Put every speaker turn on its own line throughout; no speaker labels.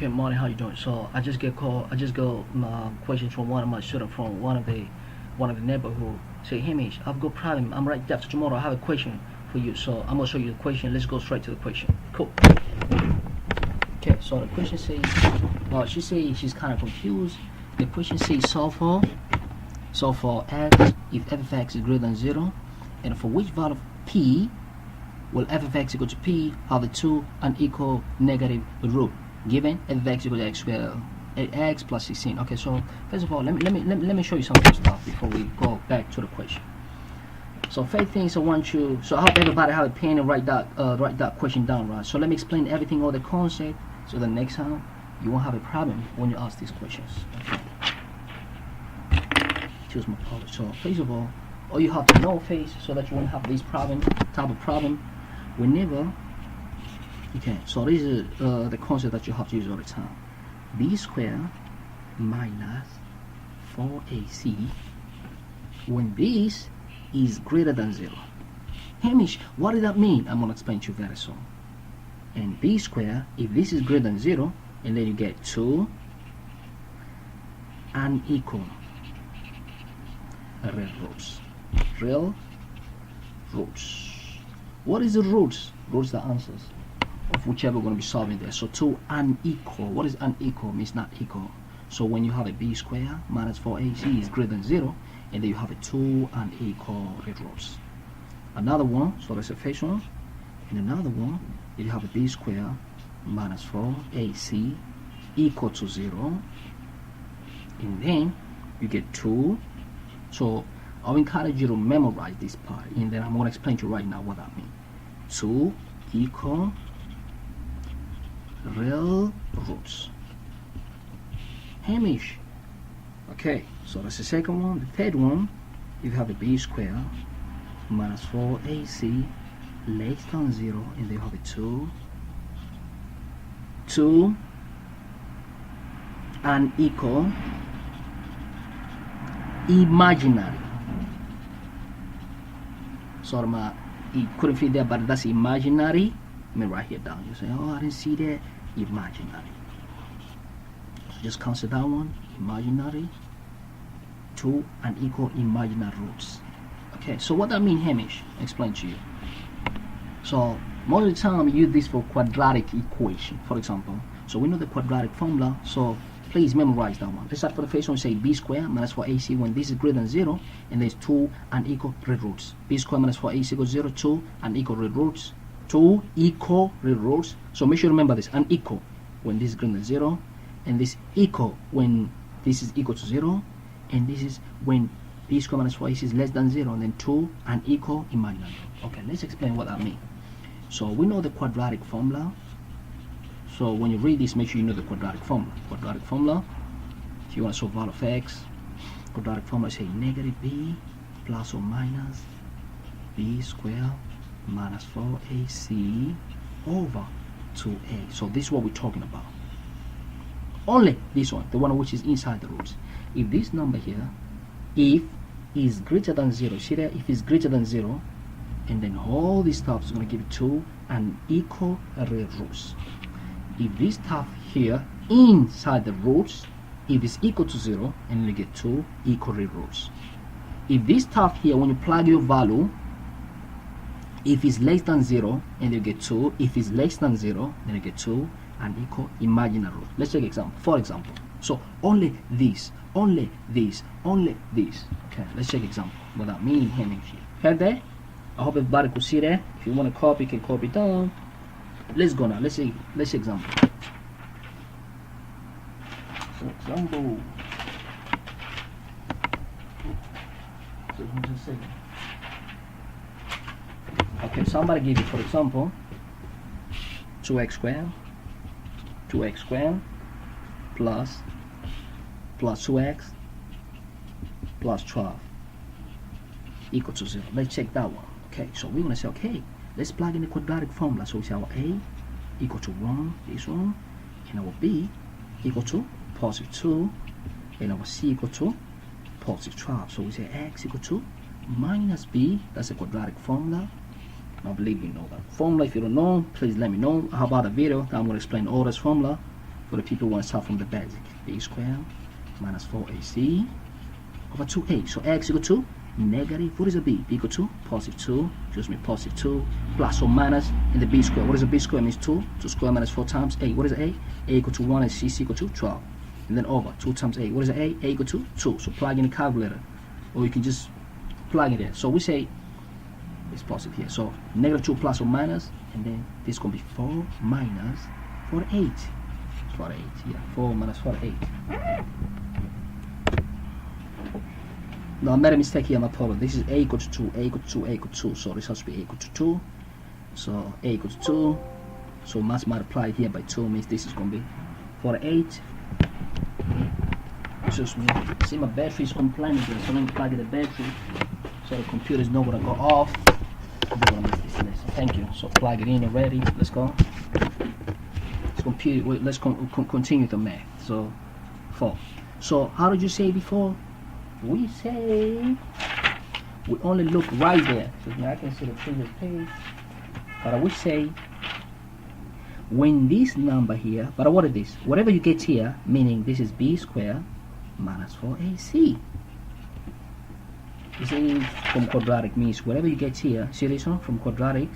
Okay, morning. How you doing? So I just got questions from one of my students from one of the neighborhood. Say, hey Mish, I've got problem. I'm right there. So tomorrow I have a question for you. So I'm gonna show you the question. Let's go straight to the question. Cool. Okay. So the question says, well, she says she's kind of confused. The question says solve for x if f of x is greater than 0, and for which value of p will f of x equal to p have the two unequal negative root given f of x equal to x squared x plus 16. Okay, so first of all, let me show you some stuff before we go back to the question. So first things I want you, so I hope everybody have a pen and write that question down, right? So let me explain everything, all the concept, so the next time you won't have a problem when you ask these questions. Okay. Choose my color. So first of all you have to know first, so that you won't have this type of problem whenever. Okay, so this is the concept that you have to use all the time. B squared minus 4ac when this is greater than 0. Hamish, what does that mean? I'm gonna explain to you very soon. And b squared, if this is greater than 0, and then you get 2 unequal real roots. What is the roots? Roots are answers of whichever we're going to be solving there. So 2 unequal. What is unequal? Means not equal. So when you have a b squared minus 4ac is greater than 0, and then you have a 2 unequal roots. Another one, so that's the first one. And another one, if you have a b squared minus 4ac equal to 0, and then you get 2. So I'll encourage you to memorize this part, and then I'm going to explain to you right now what that means. 2 equal real roots. Hamish. Okay, so that's the second one. The third one, you have a b squared minus 4ac less than 0, and then you have a 2 unequal imaginary. Sorry, it couldn't fit there, but that's imaginary. Let me write here down. You say, oh, I didn't see that. Imaginary. So just consider that one. Imaginary. 2 unequal imaginary roots. Okay, so what that means, Hamish? Explain to you. So most of the time we use this for quadratic equation, for example. So we know the quadratic formula, so please memorize that one. Let's start for the first one. Say b squared minus 4ac when this is greater than 0, and there's 2 unequal real roots. B squared minus 4ac equals 0, 2 unequal real roots. 2 equal real roots. So make sure you remember this: unequal when this is greater than 0, and this equal when this is equal to 0, and this is when b squared minus 4ac is less than 0, and then 2 unequal imaginary. Okay, let's explain what that means. So we know the quadratic formula. So when you read this, make sure you know the quadratic formula. Quadratic formula, if you want to solve value of x, quadratic formula say negative b plus or minus b squared minus 4ac over 2a. So this is what we're talking about. Only this one, the one which is inside the roots. If this number here, if is greater than 0, see there, if it's greater than 0, and then all this stuff is going to give you 2 unequal real roots. If this stuff here inside the roots, if it's equal to 0, and you get 2 equal real roots. If this stuff here, when you plug your value, if it's less than 0, and you get 2, if it's less than 0, then you get 2 unequal imaginary root. Let's take example. For example, so only this, only this, only this. Okay, let's take example. What that means, Hamish. Heard that? I hope everybody could see that. If you want to copy, you can copy down. Let's go now. Let's see example. So example. Okay, somebody give you, for example, 2x squared plus 2x plus 12 equal to 0. Let's check that one. Okay, so we're gonna say, okay, let's plug in the quadratic formula. So we say our a equal to 1, this one, and our b equal to positive 2, and our c equal to positive 12. So we say x equal to minus b. That's a quadratic formula. I believe you know that formula. If you don't know, please let me know. How about a video that I'm going to explain all this formula for the people who want to start from the basic. B squared minus 4ac over 2a. So x equal to negative, what is a b? B equal to positive 2, positive 2, plus or minus in the b square. What is a b square? Means 2 square minus 4 times a. What is a? A equal to 1 and c equal to 12. And then over 2 times a. What is a? A equal to 2. So plug in the calculator, or you can just plug it in. So we say it's positive here. So negative 2 plus or minus, and then this is going to be 4 minus 48. 48, yeah, 4 minus 48. Now I made a mistake here, my problem. This is a equal to 2, a equal to 2, a equal to 2. So this has to be a equal to 2. So a equal to 2. So must multiply here by 2 means this is going to be 48. Excuse me. See, my battery is complaining here, so let me plug in the battery so the computer is not going to go off. I don't want to miss this lesson. Thank you. So plug it in already. Let's go. Let's continue the math. So 4. So how did you say before? We say we only look right there. So now I can see the previous page. But I would say when this number here, but what is this? Whatever you get here, meaning this is b squared minus 4ac. You see, from quadratic means whatever you get here. See this one from quadratic?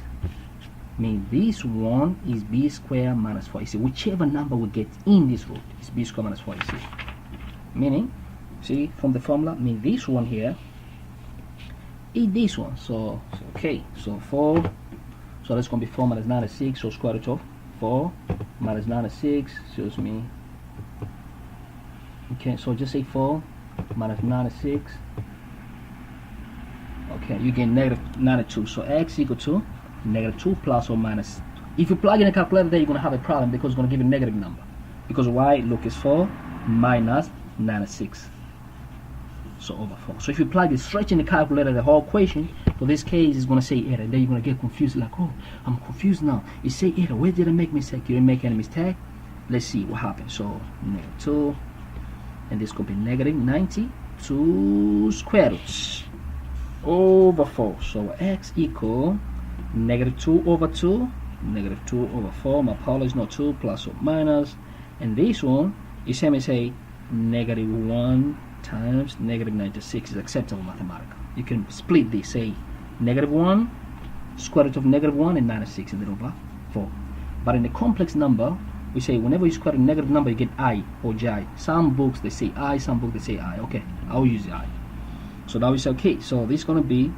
Mean this one is b squared minus 4ac. Whichever number we get in this root is b squared minus 4ac. Meaning, see from the formula, mean this one here is this one. So okay, so 4. So that's going to be 4 minus 96. So square root of 4 minus 96. Excuse me. Okay, so just say 4 minus 96. Okay, you get negative 92. So x equal to negative 2 plus or minus. If you plug in a calculator there, you're going to have a problem because it's going to give you a negative number. Because y, look, is 4 minus 96. So over 4. So if you plug it straight in the calculator, the whole equation, for this case, is going to say error. And then you're going to get confused, like, oh, I'm confused now. It say error. Where did I make mistake? You didn't make any mistake. Let's see what happened. So negative 2, and this could be negative 92 square roots over 4. So x equal negative 2 over 2, negative 2 over 4. My apologies, not 2 plus or minus. And this one is same as say negative 1 times negative 96 is acceptable mathematical. You can split this, say negative 1, square root of negative 1 and 96, and then over 4. But in the complex number, we say whenever you square a negative number, you get I or J. Some books they say I, some books they say I. Okay, I'll use I. So now we say, okay, so this is going to be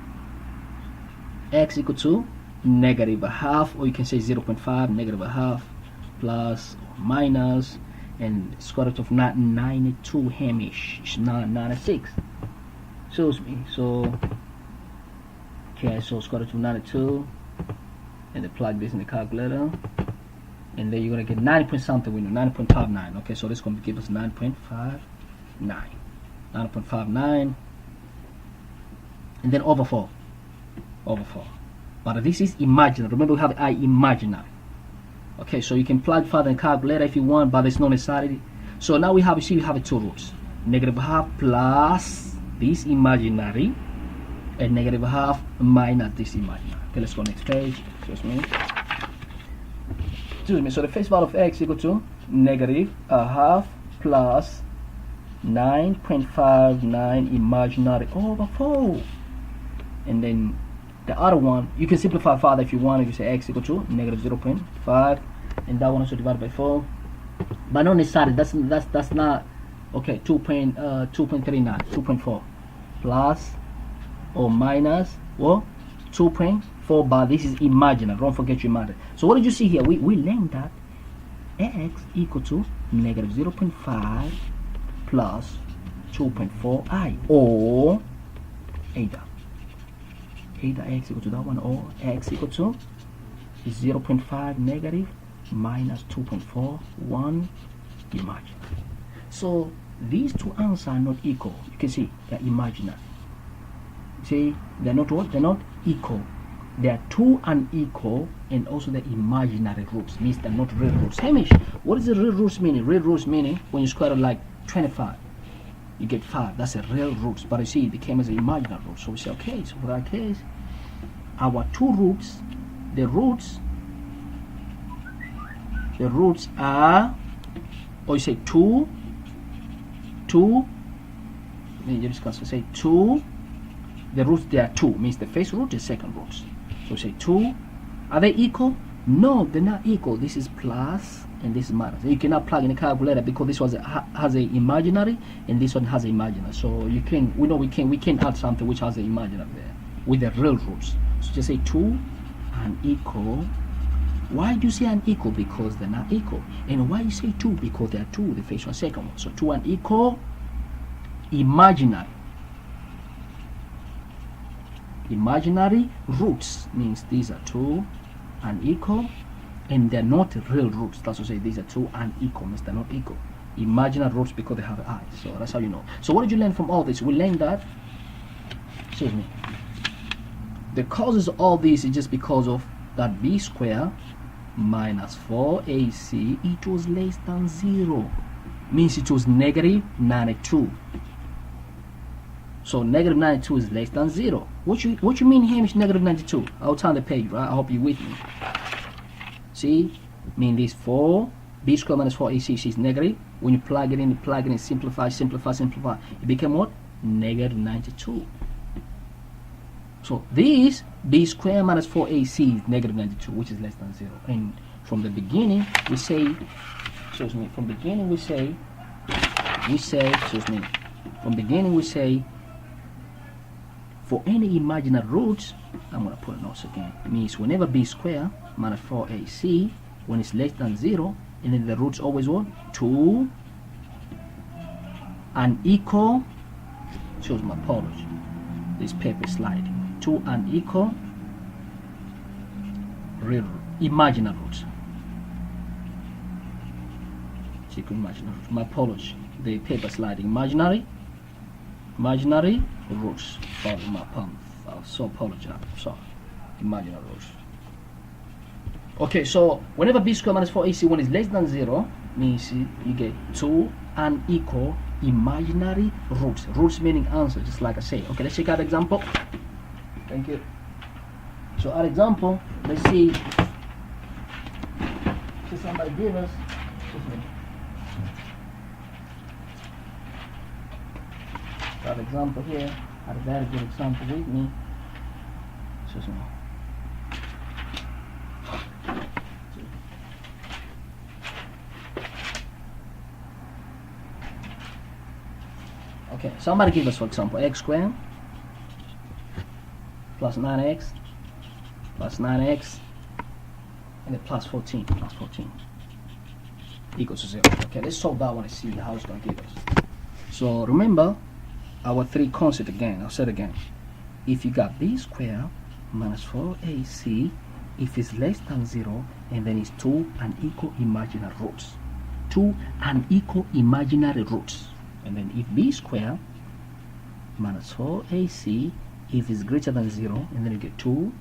x equal to negative a half, or you can say 0.5, negative a half, plus or minus, and square root of 92 Hamish is 96. Shows me. So okay, so square root of 92, and then plug this in the calculator, and then you're gonna get 9 point something. We know 9.59. Okay, so this is gonna give us 9.59, 9.59, and then over 4, over 4. But this is imaginary. Remember, we have I imaginary. Okay, so you can plug further in the calculator if you want, but it's not necessary. So now we have, you see, we have two roots: negative half plus this imaginary, and negative half minus this imaginary. Okay, let's go next page. Excuse me. So the first value of x equal to negative a half plus 9.59 imaginary over 4, and then the other one you can simplify further if you want. If you say x equal to negative 0.5, and that one also divided by 4, but not necessarily. That's not okay. 2.39, 2.4 plus or minus or 2.4, but this is imaginary. Don't forget your imaginary. So what did you see here? We learned that x equal to negative 0.5 plus 2.4i, or either x equal to that one, or x equal to 0.5 negative minus 2.41 imaginary. So these two answers are not equal. You can see they're imaginary. See, they're not what? They're not equal. They are two unequal, and also the imaginary roots, means they're not real roots. Hamish, what is the real roots meaning? Real roots meaning when you square it like 25, you get 5. That's a real roots. But you see, it became as an imaginary root. So we say, okay, so for that case, our two roots, the roots are or you say 2, 2, then you just can say 2, the roots there are 2, means the first root is second root. So say 2, are they equal? No, they're not equal. This is plus and this is minus. You cannot plug in a calculator because this was has a imaginary and this one has a imaginary. So you can, we can add something which has an imaginary there with the real roots. So just say 2 unequal. Why do you say unequal? Because they're not equal. And why you say 2? Because they are 2, the first one, second one. So 2 unequal imaginary. Imaginary roots means these are 2 unequal and they're not real roots. That's to say these are 2 unequal, means they're not equal. Imaginary roots because they have eyes. So that's how you know. So what did you learn from all this? We learned that, excuse me, the causes of all this is just because of that b square minus 4ac, it was less than 0, means it was negative 92. So negative 92 is less than 0. What you mean, Hamish, negative 92? I'll turn the page, right? I hope you're with me. See, mean this 4 b squared minus 4ac is negative. When you plug it in, simplify, it became what? Negative 92. So this b squared minus 4ac is negative 92, which is less than 0. And from the beginning we say, excuse me, from beginning we say, for any imaginary roots, I'm going to put a note again. It means whenever b squared minus 4ac, when it's less than 0, and then the roots always what? 2 unequal, shows my apology, this paper is sliding. 2 unequal real imaginary roots. So you can imagine, my apology, the paper sliding. Imaginary roots. Sorry, my palm. I so apologize. Sorry. Imaginary roots. Okay, so whenever b squared minus 4ac, when it's less than 0, means you get 2 unequal imaginary roots. Roots meaning answer, just like I say. Okay, let's check out example. Thank you. So our example, let's see. So somebody give us. That example here, I had a very good example with me. Excuse me. Okay, somebody give us, for example, x squared plus 9x plus 9x and then plus 14 equals to 0. Okay, let's solve that one and see how it's going to give us. So remember our 3 concept again. I'll say it again. If you got b squared minus 4ac, if it's less than 0, and then it's 2 unequal imaginary roots. 2 unequal imaginary roots. And then if b squared minus 4ac, if it's greater than 0, and then you get 2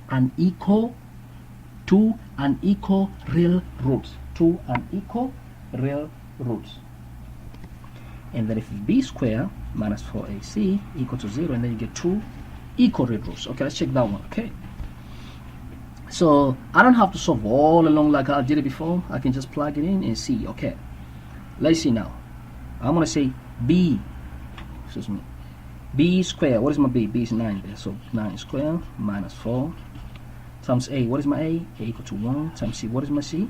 unequal real roots. 2 unequal real roots. And then if b squared minus 4ac equal to 0, and then you get 2 equal real roots. Okay, let's check that one. Okay, so I don't have to solve all along like I did it before. I can just plug it in and see. Okay, let's see now. I'm gonna say b squared. What is my b? B is 9 there, so 9 squared minus 4 times a. What is my a? A equal to 1 times c. What is my c?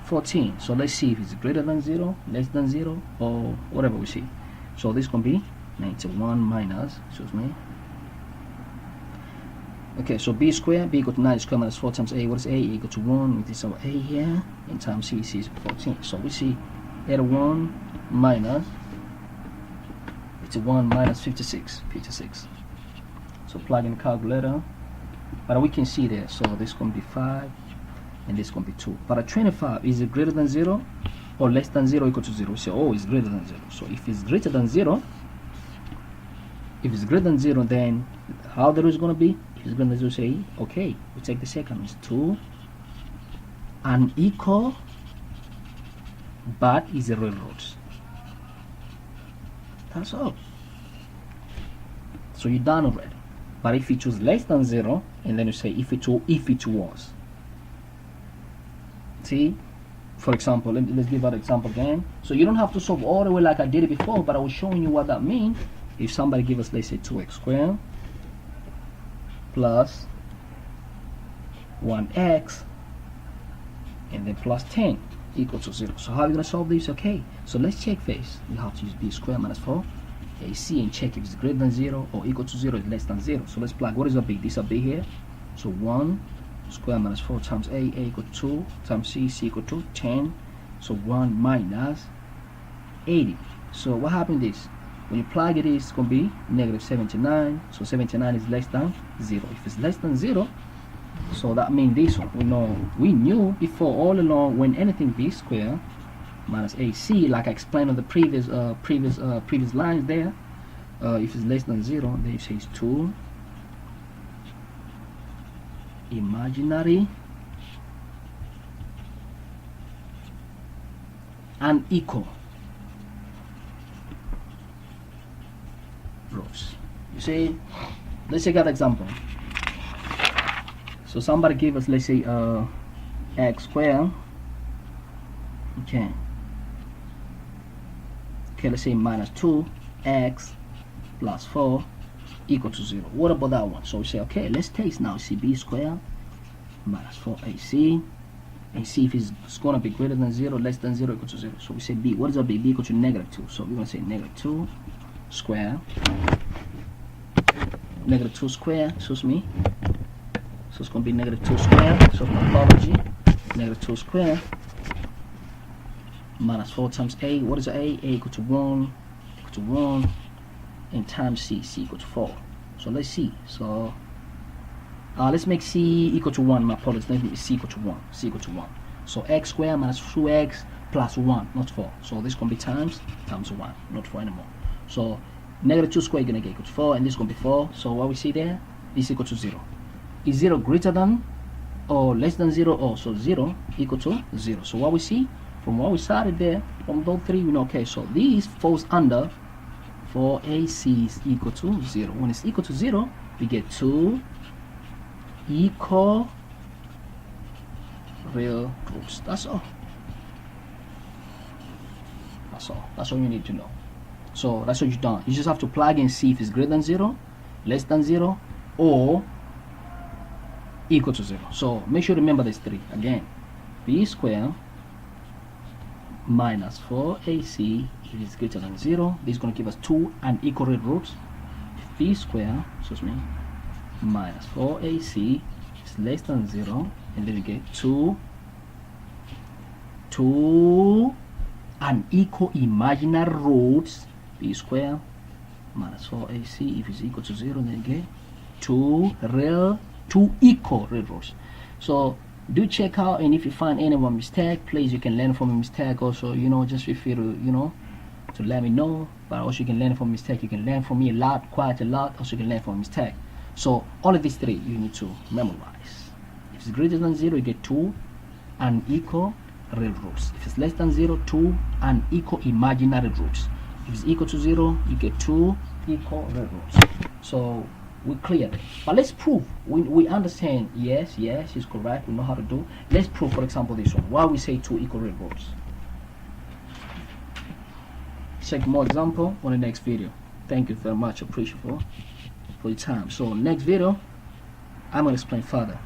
14. So let's see if it's greater than 0, less than 0, or whatever we see. So this can be 91 minus, excuse me. Okay, so b squared, b equal to 9 squared minus 4 times a. What is a? Equal to 1. It is our a here, and times c is 14. So we see 81 minus, it's 1 minus 56. So plug in the calculator, but we can see there. So this can be 5, and this can be 2. But a 25, is it greater than 0 or less than 0 equal to 0? We say, oh, it's greater than 0. So if it's greater than 0, then how the root is going to be? If it's going to say, okay, we take the second, it's 2 unequal, but is a real root. That's all. So you're done already. But if you choose less than 0, and then you say if it was. See, for example, let's give an example again. So you don't have to solve all the way like I did it before, but I was showing you what that means. If somebody give us, let's say 2x squared plus 1x and then plus 10 equal to 0. So how are you going to solve this? Okay, so let's check first. You have to use b squared minus 4 ac and check if it's greater than 0 or equal to 0 is less than 0. So let's plug. What is a b? This is a b here. So 1 square minus 4 times a equal to 2 times c equal to 10. So 1 minus 80. So what happened is when you plug it, it's going to be negative 79. So 79 is less than 0. If it's less than 0, so that means this one. We knew before all along when anything b squared minus ac, like I explained on the previous lines there, if it's less than 0, then it says 2 imaginary and equal roots. You see, let's take that example. So somebody give us, let's say x squared. Okay, let's say minus 2x plus 4 equal to 0. What about that one? So we say, okay, let's taste now. See b squared minus 4ac and see if it's going to be greater than 0, less than 0, equal to 0. So we say b. What is a b? B equal to negative 2. So we're going to say negative 2 square, negative 2 square, excuse me. So it's going to be negative 2 square. So my apology. Negative 2 square minus 4 times a. What is a? A equal to 1, equal to 1, and times c equal to 4. So let's see. So let's make c equal to 1. My apologies. Let's make c equal to 1. C equal to 1. So x squared minus 2x plus 1, not 4. So this is going to be times 1, not 4 anymore. So negative 2 squared is going to get equal to 4, and this is going to be 4. So what we see there is equal to 0. Is 0 greater than or less than 0? Oh, so 0 equal to 0. So what we see from what we started there, from those three, we know, okay, so this falls under 4ac is equal to 0. When it's equal to 0, we get 2 equal real roots. That's all. That's all you need to know. So that's what you've done. You just have to plug and see if it's greater than 0, less than 0, or equal to 0. So make sure to remember these three again. B squared minus 4ac if it's greater than 0. This is going to give us 2 unequal real roots. B squared, excuse me, minus 4ac is less than 0, and then we get 2 unequal imaginary roots. B squared minus 4ac if it's equal to 0, then you get 2 equal real roots. So do check out, and if you find any one mistake, please, you can learn from a mistake also, just feel free to to let me know. But also you can learn from mistake. You can learn from me a lot, quite a lot. Also you can learn from mistake. So all of these three you need to memorize. If it's greater than 0, you get 2 unequal real roots. If it's less than 0, 2 unequal imaginary roots. If it's equal to 0, you get 2 equal real roots. So we cleared it. But let's prove. We understand. Yes, it's correct. We know how to do. Let's prove, for example, this one. Why we say 2 equal real roots. Check more example on the next video. Thank you very much. Appreciate for your time. So next video, I'm going to explain further.